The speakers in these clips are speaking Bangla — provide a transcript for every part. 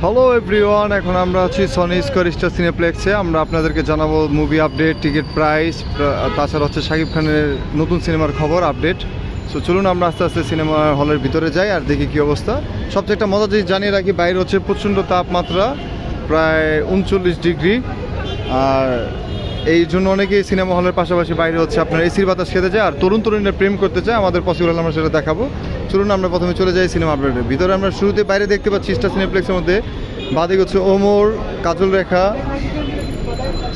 হ্যালো এভরিওয়ান, এখন আমরা আছি সনি স্কয়ার স্টার সিনেপ্লেক্সে। আমরা আপনাদেরকে জানাবো মুভি আপডেট, টিকিট প্রাইস, তাছাড়া হচ্ছে শাকিব খানের নতুন সিনেমার খবর আপডেট। সো চলুন আমরা আস্তে আস্তে সিনেমা হলের ভিতরে যাই আর দেখি কী অবস্থা। সবচেয়ে একটা মজা জিনিস জানিয়ে রাখি, বাইরে হচ্ছে প্রচণ্ড তাপমাত্রা, প্রায় 39 ডিগ্রি। আর এই জন্য অনেকেই সিনেমা হলের পাশাপাশি বাইরে হচ্ছে আপনার এসির বাতাস খেতে যায় আর তরুণ তরুণীরা প্রেম করতে চায়। আমাদের পসিবল হলে আমরা সেটা দেখাবো। চলুন আমরা প্রথমে চলে যাই সিনেমা আপডেটের ভিতরে। আমরা শুরুতে বাইরে দেখতে পাচ্ছি স্টার সিনেপ্লেক্সের মধ্যে বাদিক হচ্ছে ওমর, কাজল রেখা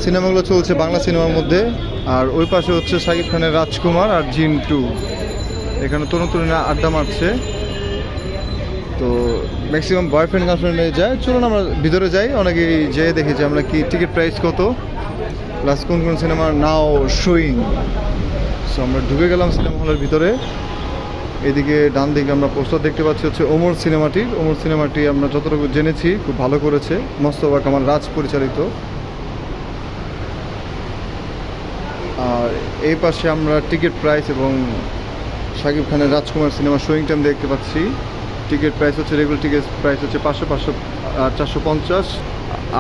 সিনেমাগুলো চলছে বাংলা সিনেমার মধ্যে। আর ওই পাশে হচ্ছে শাকিব খানের রাজকুমার আর জিন 2। এখানে তরুণ তরুণীরা আড্ডা মারছে। তো ম্যাক্সিমাম বয়ফ্রেন্ড গার্লফ্রেন্ডে যায়। চলুন আমরা ভিতরে যাই, অনেকেই যেয়ে দেখেছি আমরা কি টিকিট প্রাইস কত, প্লাস কোন কোন সিনেমার নাও শোয়িং। সো আমরা ঢুকে গেলাম সিনেমা হলের ভিতরে। এদিকে ডান দিকে আমরা পোস্টার দেখতে পাচ্ছি হচ্ছে ওমর সিনেমাটি আমরা যতটুকু জেনেছি খুব ভালো করেছে, মোস্তফা কামাল রাজ পরিচালিত। আর এই পাশে আমরা টিকিট প্রাইস এবং শাকিব খানের রাজকুমার সিনেমা শোয়িং টাইম দেখতে পাচ্ছি। টিকিট প্রাইস হচ্ছে রেগুলার টিকিট প্রাইস হচ্ছে 500 আর 450।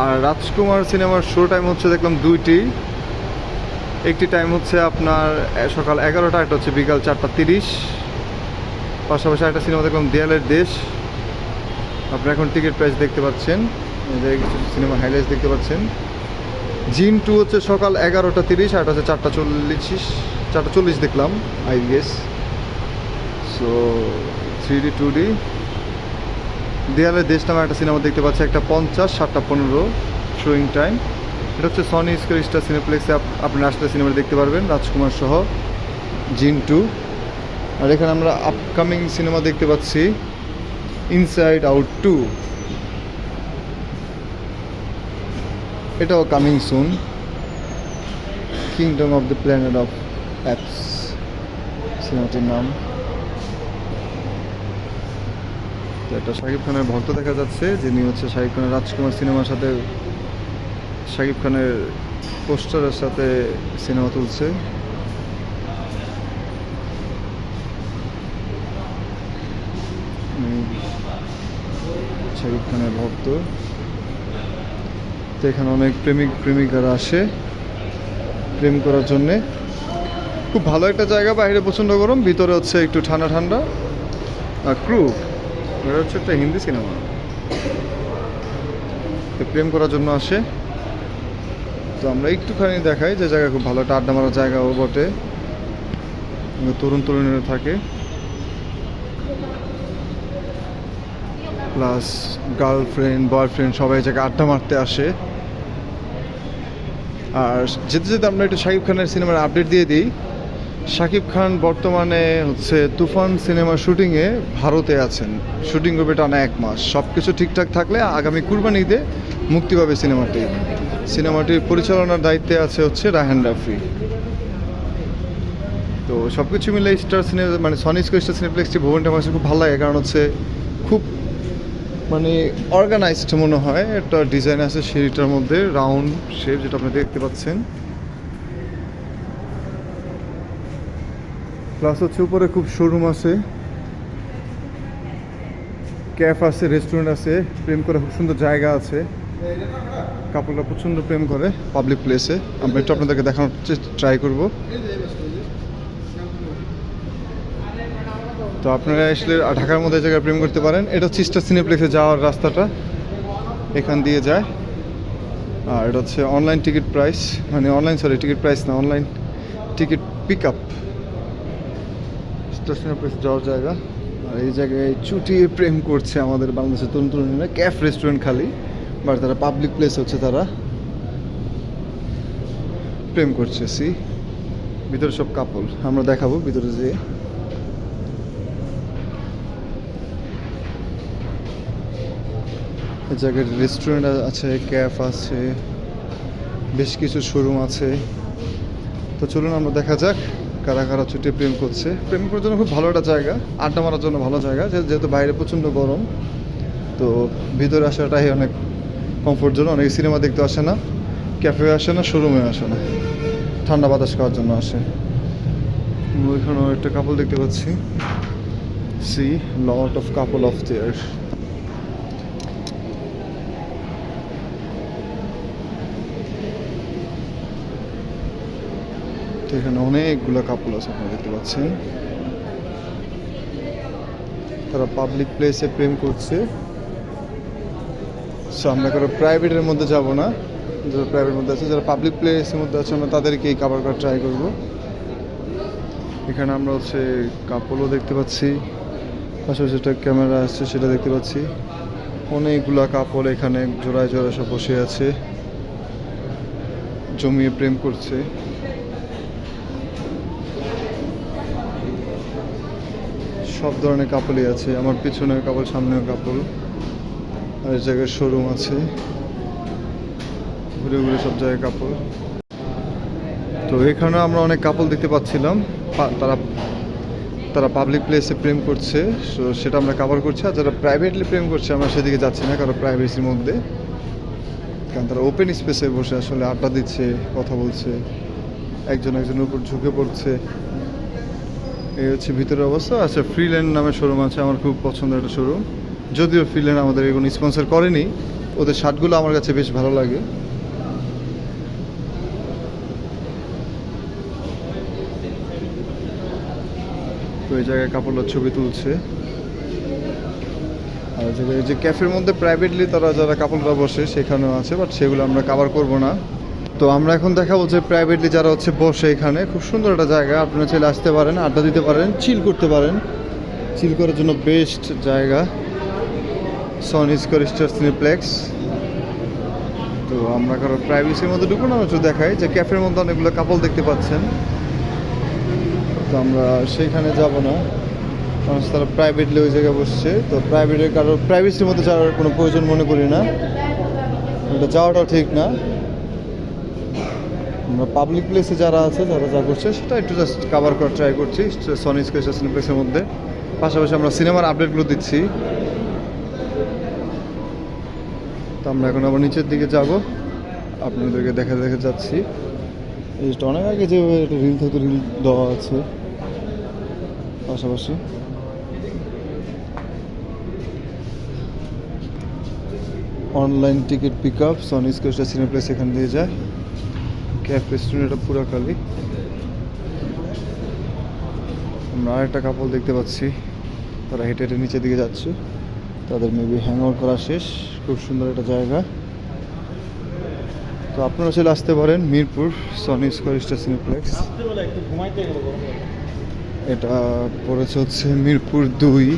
আর রাজকুমার সিনেমার শো টাইম হচ্ছে দেখলাম দুইটি। একটি টাইম হচ্ছে আপনার সকাল 11টা, একটা হচ্ছে বিকাল 4:30। পাশাপাশি একটা সিনেমা দেখলাম দেয়ালের দেশ। আপনারা এখন টিকিট প্রাইস দেখতে পাচ্ছেন, কিছু সিনেমা হাইলাইটস দেখতে পাচ্ছেন। জিন 2 হচ্ছে সকাল 11:30, আর হচ্ছে 4:40 দেখলাম I guess. So 3D 2D। দেয়ালের দেশ নামে একটা সিনেমা দেখতে পাচ্ছি, একটা 50, 7:15 শোয়িং টাইম। এটা হচ্ছে সনি স্কয়ার স্টার সিনেপ্লেক্সে আপনারা আসলে সিনেমা দেখতে পারবেন রাজকুমার সহ জিন 2। আর এখানে আমরা আপকামিং সিনেমা দেখতে পাচ্ছি ইনসাইড আউট 2, এটাও coming soon. Kingdom of the planet of apps সিনেমাটির নাম। তো একটা শাকিব খানের ভক্ত দেখা যাচ্ছে, যিনি হচ্ছে শাকিব খানের রাজকুমার সিনেমার সাথে শাকিব খানের পোস্টারের সাথে সিনেমা তুলছে। শাকিব খানের ভক্ত। তো এখানে অনেক প্রেমিকারা আসে প্রেম করার জন্যে। খুব ভালো একটা জায়গা, বাইরে প্রচণ্ড গরম, ভিতরে হচ্ছে একটু ঠান্ডা ঠান্ডা। আর ক্রু, এটা হচ্ছে একটা হিন্দি সিনেমা, তো প্রেম করার জন্য আসে। তো আমরা একটুখানি দেখাই যে জায়গা খুব ভালো, একটা আড্ডা মারার জায়গাও বটে, তরুণ তরুণীরা থাকে, প্লাস গার্লফ্রেন্ড বয়ফ্রেন্ড সবাই জায়গায় আড্ডা মারতে আসে। আর যেতে যেতে আমরা একটু শাকিব খানের সিনেমার আপডেট দিয়ে দিই। শাকিব খান বর্তমানে হচ্ছে তুফান সিনেমার শুটিংয়ে ভারতে আছেন। শুটিং করবে টানা 1 মাস। সব কিছু ঠিকঠাক থাকলে আগামী কুরবানি ঈদে মুক্তি পাবে সিনেমাটির পরিচালনার দায়িত্বে আছে হচ্ছে রায়হান রাফি। তো সব কিছু মিলে স্টার সিনেমা মানে সনি স্কয়ার স্টার সিনেপ্লেক্সটি ভবনটা আমার কাছে খুব ভালো লাগে, কারণ হচ্ছে খুব মানে অর্গানাইজড মনে হয়। একটা ডিজাইন আছে সিঁড়িটার মধ্যে, রাউন্ড শেপ, যেটা আপনি দেখতে পাচ্ছেন। প্লাস হচ্ছে উপরে খুব শোরুম আছে, ক্যাফ আছে, রেস্টুরেন্ট আছে, প্রেম করে খুব সুন্দর জায়গা আছে। কাপড়রা প্রচণ্ড প্রেম করে পাবলিক প্লেসে। আমরা একটু আপনাদেরকে দেখানোর ট্রাই করব। তো আপনারা আসলে ঢাকার মধ্যে জায়গায় প্রেম করতে পারেন। এটা হচ্ছে স্টার সিনেপ্লেক্সে যাওয়ার রাস্তাটা, এখান দিয়ে যায়। আর এটা হচ্ছে অনলাইন টিকিট প্রাইস, মানে টিকিট প্রাইস না, online ticket pick up Star Cineplex যাওয়ার জায়গা। আর এই জায়গায় চুটিয়ে প্রেম করছে আমাদের বাংলাদেশের তরুণ তরুণীরা। ক্যাফ রেস্টুরেন্ট খালি, বাট তারা পাবলিক প্লেস হচ্ছে তারা প্রেম করছে। ভিতরে সব কাপল, আমরা দেখাবো ভিতরে যেয়ে। এই জায়গায় রেস্টুরেন্ট আছে, ক্যাফ আছে, বেশ কিছু শোরুম আছে। তো চলুন আমরা দেখা যাক কারা কারা ছুটে প্রেম করছে। প্রেম করার জন্য খুব ভালো একটা জায়গা, আড্ডা মারার জন্য ভালো জায়গা, যেহেতু বাইরে প্রচণ্ড গরম। তো ভিতরে আসাটাই অনেক কমফোর্ট জোন। অনেকে সিনেমা দেখতে আসে না, ক্যাফে আসে না, শোরুমে আসে না, ঠান্ডা বাতাস খাওয়ার জন্য আসে। ওইখানেও একটা কাপল দেখতে পাচ্ছি। Lot of couple of their. তো এখানে অনেকগুলো কাপল আছে, আপনারা দেখতে পাচ্ছেন। তারা পাবলিক প্লেসে প্রেম করছে। সো আমরা কারো প্রাইভেটের মধ্যে যাব না, যারা প্রাইভেট মধ্যে আছে, যারা পাবলিক প্লেসের মধ্যে আছে আমরা তাদেরকেই কাভার করার ট্রাই করব। এখানে আমরা হচ্ছে কাপলও দেখতে পাচ্ছি, পাশাপাশি একটা ক্যামেরা আসছে সেটা দেখতে পাচ্ছি। অনেকগুলা কাপল এখানে জোড়ায় জোড়ায় সব বসে আছে, জমিয়ে প্রেম করছে। সব ধরনের কাপলই আছে, আমার পিছনেও কাপল, সামনেও কাপল। আর এই জায়গায় শোরুম আছে, ঘুরে ঘুরে সব জায়গায় কাপল। তো এখানে আমরা অনেক কাপল দেখতে পাচ্ছিলাম, তারা তারা পাবলিক প্লেসে প্রেম করছে, সো সেটা আমরা কভার করছি। আর যারা প্রাইভেটলি প্রেম করছে আমরা সেদিকে যাচ্ছি না, কারণ প্রাইভেসির মধ্যে, কারণ তারা ওপেন স্পেসে বসে আসলে আড্ডা দিচ্ছে, কথা বলছে, একজন একজনের উপর ঝুঁকে পড়ছে। এই হচ্ছে ভিতরের অবস্থা। আচ্ছা, ফ্রিল্যান্ড নামে শোরুম আছে, আমার খুব পছন্দের একটা শোরুম। যদিও ফ্রিল্যান্ড আমাদের কোনো স্পন্সর করেনি, ওদের শার্টগুলো আমার কাছে বেশ ভালো লাগে। তো এই জায়গায় কাপড়ের ছবি তুলছে। আর এই যে ক্যাফের মধ্যে প্রাইভেটলি তারা যারা কাপড়রা বসে সেখানেও আছে, বাট সেগুলো আমরা কভার করব না। তো আমরা এখন দেখাবো যে প্রাইভেটলি যারা হচ্ছে বসে, এখানে খুব সুন্দর একটা জায়গা, আপনারা চাইলে আসতে পারেন, আড্ডা দিতে পারেন, চিল করতে পারেন। চিল করার জন্য বেস্ট জায়গা সনি স্কয়ার সিনেপ্লেক্স। তো আমরা কারো প্রাইভেসির মধ্যে ঢুকবো না, একটু দেখাই যে ক্যাফের মধ্যে অনেকগুলো কাপল দেখতে পাচ্ছেন। তো আমরা সেইখানে যাব না, কারণ তারা প্রাইভেটলি ওই জায়গায় বসছে। তো প্রাইভেটের কারোর প্রাইভেসির মধ্যে যাওয়ার কোনো প্রয়োজন মনে করি না, এটা যাওয়াটাও ঠিক না। আমরা পাবলিক প্লেসে যারা আছে, যারা যা করছে সেটা একটু জাস্ট কভার করার ট্রাই করছি সনি স্কয়ার সিনেপ্লেক্সের মধ্যে। পাশাপাশি আমরা সিনেমার আপডেটগুলো দিচ্ছি। তো আমরা এখন আবার নিচের দিকে যাব, আপনাদেরকে দেখা দেখে যাচ্ছি। এটা অনেক আগে যে একটা রিল থাকতো, রিল দেওয়া আছে পাশাপাশি। Online ticket pick up Sony Square Cineplex এখান দিয়ে যায়। ক্যাফ রেস্টুরেন্ট এটা পুরো খালি। আমরা আরেকটা কাপল দেখতে পাচ্ছি, তারা হেঁটে হেঁটে নিচের দিকে যাচ্ছে, তাদের মেবি হ্যাং আউট করা শেষ। খুব সুন্দর একটা জায়গা। তো আপনারা চলে আসতে পারেন মিরপুর সনি স্কয়ার সিনেপ্লেক্স। এটা পড়েছে হচ্ছে মিরপুর 2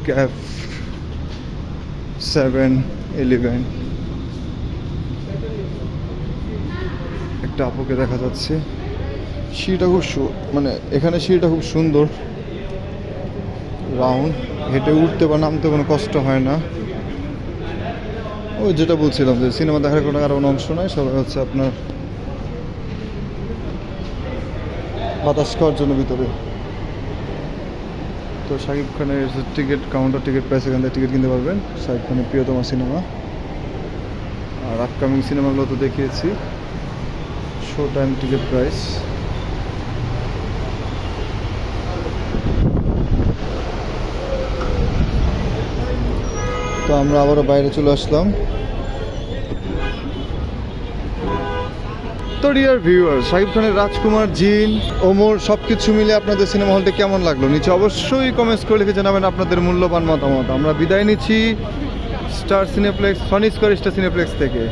ক্যাফ 7-11। একটা আপুকে দেখা যাচ্ছে, সিঁড়িটা খুব মানে এখানে সিঁড়িটা খুব সুন্দর, রাউন্ড, হেঁটে উঠতে বা নামতে কোনো কষ্ট হয় না। ওই যেটা বলছিলাম যে সিনেমা দেখার কোনো কারণ অংশ নয়, সবাই হচ্ছে আপনার বাতাস খাওয়ার জন্য ভিতরে। তো শাকিব খানের টিকিট কাউন্টার, টিকিট প্রাইস, এখান থেকে টিকিট কিনতে পারবেন। শাকিব খানের প্রিয়তম সিনেমা। আর আপকামিং সিনেমাগুলো তো দেখিয়েছি। Show time ticket price. তো আমরা আবারও বাইরে চলে আসলাম। তো ডিয়ার ভিউয়ার, শাকিব খানের রাজকুমার, জিন, ওমর সব কিছু মিলে আপনাদের সিনেমা হলটা কেমন লাগলো নিচে অবশ্যই কমেন্টস করে লিখে জানাবেন আপনাদের মূল্যবান মতামত। আমরা বিদায় নিচ্ছি star cineplex, Sony Square cineplex থেকে।